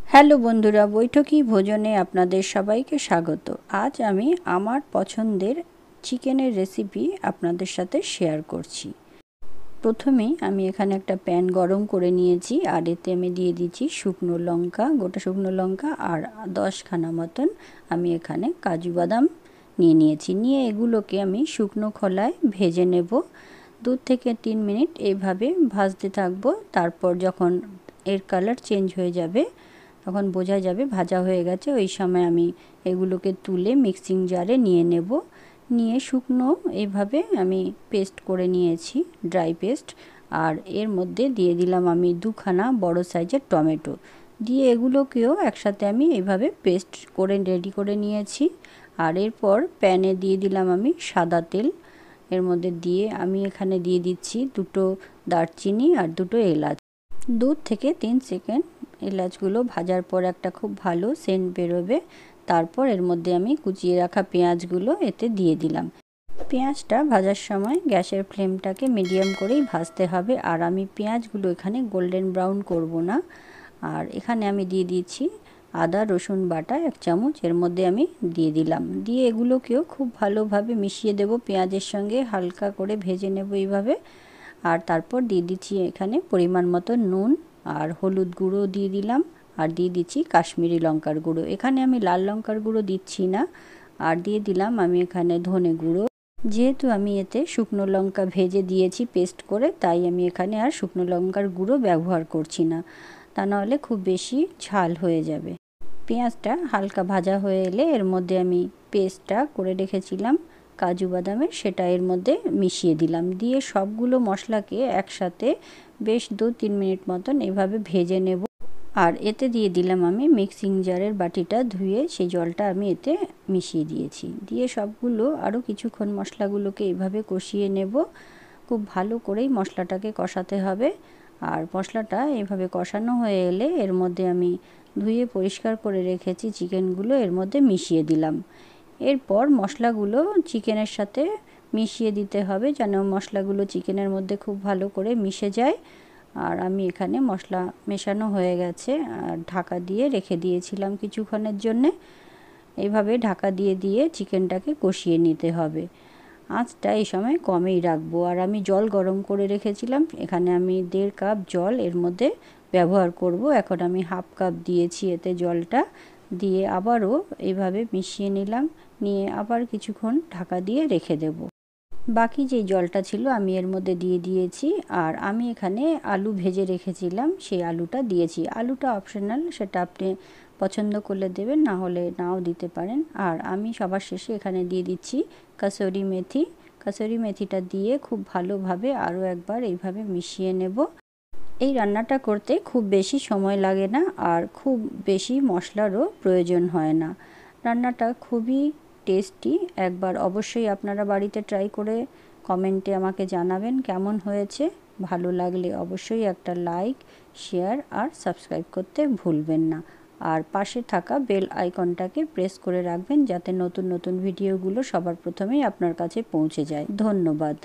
Hello বন্ধুরা, বৈঠকি ভোজনে আপনাদের সবাইকে স্বাগত। আজ আমি আমার পছন্দের চিকেনের রেসিপি আপনাদের সাথে শেয়ার করছি। প্রথমেই আমি এখানে একটা প্যান গরম করে নিয়েছি, আর এতে আমি দিয়ে দিচ্ছি শুকনো লঙ্কা, গোটা শুকনো লঙ্কা, আর 10খানা মতন আমি এখানে কাজু বাদাম নিয়েছি। এগুলোকে আমি শুকনো খোলায় ভেজে নেব। 2 থেকে 3 মিনিট এইভাবে ভাজতে থাকবো। তারপর যখন এর কালার চেঞ্জ হয়ে যাবে তখন বোঝা যাবে ভাজা হয়ে গেছে। ওই সময় আমি এগুলোকে তুলে মিক্সিং জারে নেব। শুকনো এইভাবে আমি পেস্ট করে নিয়েছি, ড্রাই পেস্ট। আর এর মধ্যে দিয়ে দিলাম আমি 2খানা বড় সাইজের টমেটো। এগুলোকেও একসাথে আমি এইভাবে পেস্ট করে রেডি করে নিয়েছি। আর এরপর প্যানে দিয়ে দিলাম আমি সাদা তেল। এর মধ্যে আমি এখানে দিয়ে দিচ্ছি 2টো দারচিনি আর 2টো এলাচ। 2 থেকে 3 সেকেন্ড এলাচগুলো ভাজার পর একটা খুব ভালো সেন্ট বেরোবে। তারপর এর মধ্যে আমি কুচিয়ে রাখা পেঁয়াজগুলো এতে দিয়ে দিলাম। পেঁয়াজটা ভাজার সময় গ্যাসের ফ্লেমটাকে মিডিয়াম করেই ভাজতে হবে। আর আমি পেঁয়াজগুলো এখানে গোল্ডেন ব্রাউন করব না। আর এখানে আমি দিয়ে দিচ্ছি আদা রসুন বাটা 1 চামচ, এর মধ্যে আমি দিয়ে দিলাম। এগুলোকেও খুব ভালোভাবে মিশিয়ে দেব, পেঁয়াজের সঙ্গে হালকা করে ভেজে নেব এইভাবে। আর তারপর দিয়ে দিচ্ছি এখানে পরিমাণ মতো নুন আর হলুদ গুঁড়ো দিয়ে দিলাম। আর দিয়ে দিচ্ছি কাশ্মীরি লঙ্কার গুঁড়ো। এখানে আমি লাল লঙ্কার গুঁড়ো দিচ্ছি না। আর দিয়ে দিলাম আমি এখানে ধনে গুঁড়ো। যেহেতু আমি এতে শুকনো লঙ্কা ভেজে দিয়েছি পেস্ট করে, তাই আমি এখানে আর শুকনো লঙ্কার গুঁড়ো ব্যবহার করছি না, তা নাহলে খুব বেশি ঝাল হয়ে যাবে। পেঁয়াজটা হালকা ভাজা হয়ে এলে এর মধ্যে আমি পেস্টটা করে রেখেছিলাম কাজু বাদামের, সেটা এর মধ্যে মিশিয়ে দিলাম। সবগুলো মশলাকে একসাথে বেশ 2-3 মিনিট মতন এভাবে ভেজে নেব। আর এতে দিয়ে দিলাম আমি মিক্সিং জারের বাটিটা ধুয়ে সেই জলটা আমি এতে মিশিয়ে দিয়েছি। সবগুলো আরও কিছুক্ষণ মশলাগুলোকে এইভাবে কষিয়ে নেব। খুব ভালো করেই মশলাটাকে কষাতে হবে। আর মশলাটা এইভাবে কষানো হয়ে এলে এর মধ্যে আমি ধুয়ে পরিষ্কার করে রেখেছি চিকেনগুলো এর মধ্যে মিশিয়ে দিলাম। এরপর মশলাগুলো চিকেনের সাথে মিশিয়ে দিতে হবে, যেন মশলাগুলো চিকেনের মধ্যে খুব ভালো করে মিশে যায়। আর আমি এখানে মশলা মেশানো হয়ে গেছে, আর ঢাকা দিয়ে রেখে দিয়েছিলাম কিছুক্ষণের জন্যে। এইভাবে ঢাকা দিয়ে চিকেনটাকে কষিয়ে নিতে হবে। আঁচটা এই সময় কমেই রাখবো। আর আমি জল গরম করে রেখেছিলাম, এখানে আমি 1.5 কাপ জল এর মধ্যে ব্যবহার করব। এখন আমি 1/2 কাপ দিয়েছি এতে জলটা। আবারও এইভাবে মিশিয়ে নিলাম। আবার কিছুক্ষণ ঢাকা দিয়ে রেখে দেব। বাকি যে জলটা ছিল আমি এর মধ্যে দিয়ে দিয়েছি। আর আমি এখানে আলু ভেজে রেখেছিলাম, সেই আলুটা দিয়েছি। আলুটা অপশনাল, সেটা আপনি পছন্দ করলে দেবেন, না হলে নাও দিতে পারেন। আর আমি সবার শেষে এখানে দিয়ে দিচ্ছি কাসুরি মেথি। কাসুরি মেথিটা দিয়ে খুব ভালোভাবে আরও একবার এইভাবে মিশিয়ে নেব। এই রান্নাটা করতে খুব বেশি সময় লাগে না, আর খুব বেশি মশলারও প্রয়োজন হয় না। রান্নাটা খুবই টেস্টি। একবার অবশ্যই আপনারা বাড়িতে ট্রাই করে কমেন্টে আমাকে জানাবেন কেমন হয়েছে। ভালো লাগলে অবশ্যই একটা লাইক, শেয়ার আর সাবস্ক্রাইব করতে ভুলবেন না। আর পাশে থাকা বেল আইকনটাকে প্রেস করে রাখবেন, যাতে নতুন নতুন ভিডিওগুলো সবার প্রথমেই আপনার কাছে পৌঁছে যায়। ধন্যবাদ।